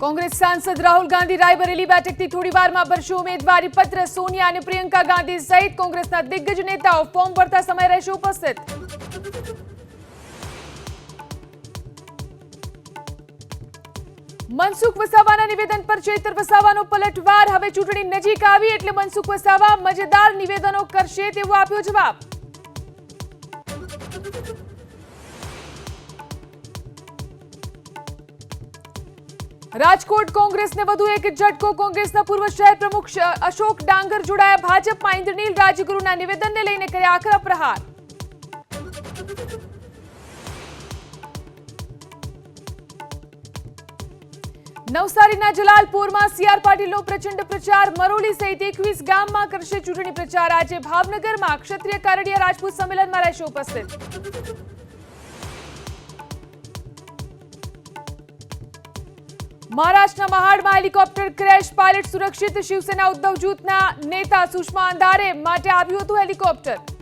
कांग्रेस सांसद राहुल गांधी रायबरेली બેઠકથી થોડીવારમાં ભરશે ઉમેદવારી પત્ર। સોનિયા અને પ્રિયંકા ગાંધી સહિત કોંગ્રેસના દિગ્ગજ નેતાઓ ફોર્મ ભરતા સમય રહેશે ઉપસ્થિત। મનસુખ વસાવાના નિવેદન પર ચેતર વસાવાનો પલટવાર। હવે ચૂંટણી નજીક આવી એટલે મનસુખ વસાવા મજેદાર નિવેદનો કરશે તેવો આપ્યો જવાબ। રાજકોટ કોંગ્રેસને વધુ એક ઝટકો। કોંગ્રેસના પૂર્વ શહેર પ્રમુખ અશોક ડાંગર જોડાયા ભાજપમાં। ઇન્દ્રનીલ રાજગુરુના નિવેદનને લઈને કર્યા આકરા પ્રહાર। નવસારીના જલાલપોરમાં સીઆર પાટીલનો પ્રચંડ પ્રચાર। મરોલી સહિત 21 ગામમાં કરશે ચૂંટણી પ્રચાર। આજે ભાવનગરમાં ક્ષત્રિય કારડિયા રાજપૂત સંમેલનમાં રહેશે ઉપસ્થિત। महाराष्ट्र महाड़માં હેલિકોપ્ટર ક્રેશ। પાયલટ સુરક્ષિત। શિવસેના ઉદ્ધવ જૂથના નેતા સુષ્મા અંધારે માટે આવ્યું હતું હેલિકોપ્ટર।